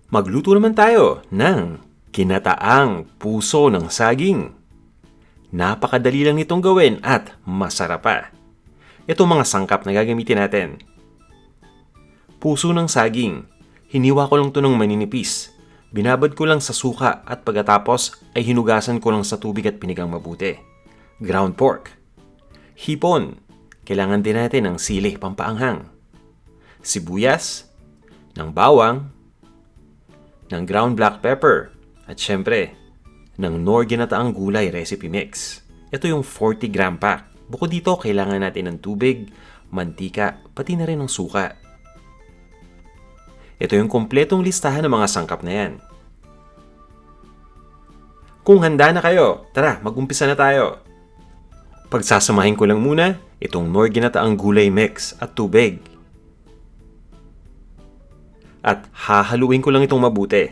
Magluto naman tayo ng ginataang puso ng saging. Napakadali lang nitong gawin at masarap pa. Ito mga sangkap na gagamitin natin. Puso ng saging. Hiniwa ko lang ito ng maninipis. Binabad ko lang sa suka at pagkatapos ay hinugasan ko lang sa tubig at pinigang mabuti. Ground pork. Hipon. Kailangan din natin ng sili pampaanghang. Sibuyas. Ng bawang. Ng ground black pepper. At syempre, ng Knorr ginataang gulay recipe mix. Ito yung 40 gram pack. Bukod dito, kailangan natin ng tubig, mantika, pati na rin ng suka. Ito yung kompletong listahan ng mga sangkap na yan. Kung handa na kayo, tara, mag-umpisa na tayo. Pagsasamahin ko lang muna itong Knorr ginataang gulay mix at tubig. At hahaluin ko lang itong mabuti.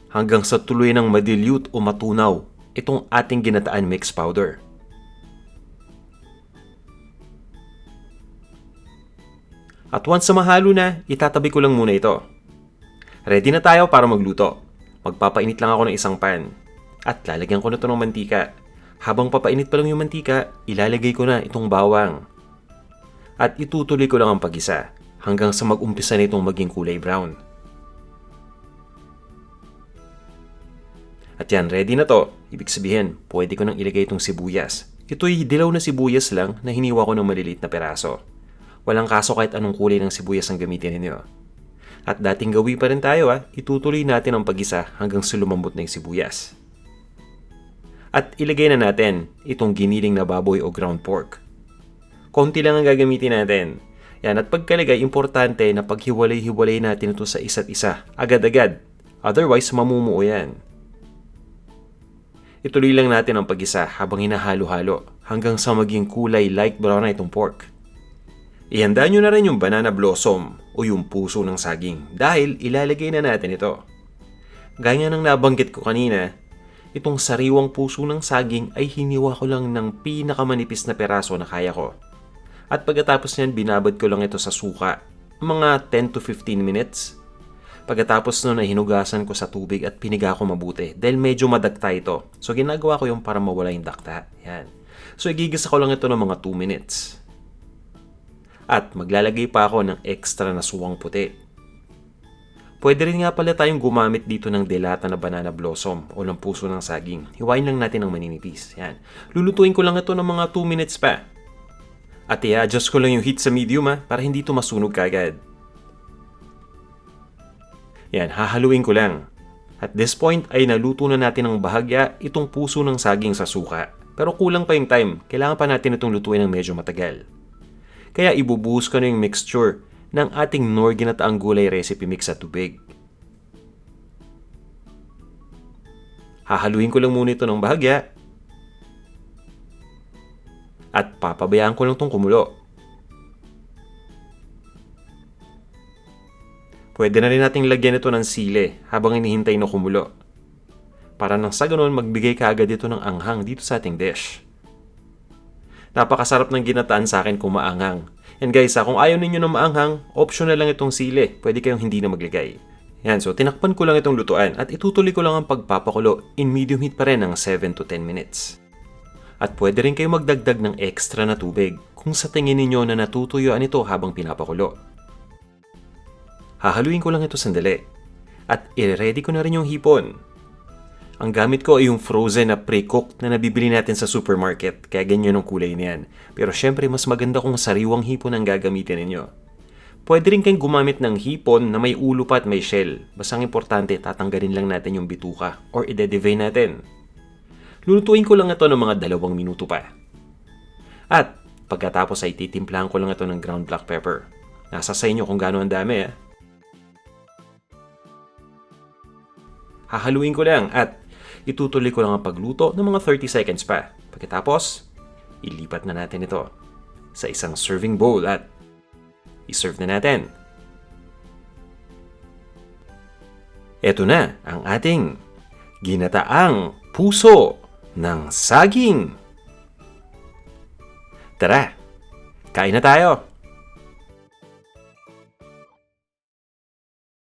Hanggang sa tuloy ng madilute o matunaw itong ating ginataan mix powder. At once na mahalo na, itatabi ko lang muna ito. Ready na tayo para magluto. Magpapainit lang ako ng isang pan. At lalagyan ko na ito ng mantika. Habang papainit pa lang yung mantika, ilalagay ko na itong bawang. At itutuloy ko lang ang pag-isa hanggang sa mag-umpisa na itong maging kulay brown. At yan, ready na to. Ibig sabihin, pwede ko nang ilagay itong sibuyas. Ito'y dilaw na sibuyas lang na hiniwa ko ng maliliit na peraso. Walang kaso kahit anong kulay ng sibuyas ang gamitin ninyo. At dating gawi pa rin tayo itutuloy natin ang pag-isa hanggang sa lumambot na yung sibuyas. At ilagay na natin itong giniling na baboy o ground pork. Konti lang ang gagamitin natin. Yan, at pagkalagay, importante na paghiwalay-hiwalay natin ito sa isa't isa, agad-agad. Otherwise, mamumuo yan. Ituloy lang natin ang pag-isa habang hinahalo-halo hanggang sa maging kulay light brown na itong pork. Ihanda nyo na rin yung banana blossom o yung puso ng saging dahil ilalagay na natin ito. Gaya ng nabanggit ko kanina, itong sariwang puso ng saging ay hiniwa ko lang ng pinakamanipis na peraso na kaya ko. At pagkatapos niyan, binabad ko lang ito sa suka, mga 10 to 15 minutes. Pagkatapos nun ay hinugasan ko sa tubig at piniga ko mabuti dahil medyo madagta ito. So ginagawa ko yung para mawala yung dakta. Yan. So igigisa ko lang ito ng mga 2 minutes. At maglalagay pa ako ng extra na suwang puti. Pwede rin nga pala tayong gumamit dito ng delata na banana blossom o ng puso ng saging. Hiwain lang natin ng maninipis. Yan. Lulutuin ko lang ito ng mga 2 minutes pa. At i-adjust ko lang yung heat sa medium para hindi ito masunog kagad. Yan, hahaluin ko lang. At this point ay naluto na natin ng bahagya itong puso ng saging sa suka. Pero kulang pa yung time. Kailangan pa natin itong lutuin ng medyo matagal. Kaya ibubuhos ko na yung mixture ng ating Knorr ginataang gulay recipe mix sa tubig. Hahaluin ko lang muna ito ng bahagya. At papabayaan ko lang itong kumulo. Pwede na rin nating lagyan ito ng sili habang hinihintay na kumulo. Para nang sa ganun, magbigay ka agad ito ng anghang dito sa ating dish. Napakasarap ng ginataan sa akin kung maanghang. And guys, kung ayaw ninyo ng maanghang, optional lang itong sili. Pwede kayong hindi na maglagay. Yan, so tinakpan ko lang itong lutuan at itutuloy ko lang ang pagpapakulo in medium heat pa rin ng 7 to 10 minutes. At pwede rin kayo magdagdag ng extra na tubig kung sa tingin ninyo na natutuyuan ito habang pinapakulo. Hahaluin ko lang ito sandali. At i-ready ko na rin yung hipon. Ang gamit ko ay yung frozen na pre-cooked na nabibili natin sa supermarket. Kaya ganyan ang kulay niyan. Pero syempre mas maganda kung sariwang hipon ang gagamitin ninyo. Pwede rin kayong gumamit ng hipon na may ulo pa at may shell. Basta ang importante, tatanggalin lang natin yung bituka or ide-devein natin. Lulutuin ko lang ito ng mga 2 minuto pa. At pagkatapos ay titimplahan ko lang ito ng ground black pepper. Nasa sa inyo kung gaano ang dami Hahaluin ko lang at itutuloy ko lang ang pagluto ng mga 30 seconds pa. Pagkatapos, ilipat na natin ito sa isang serving bowl at i-serve na natin. Ito na ang ating ginataang puso ng saging. Tara, kain na tayo!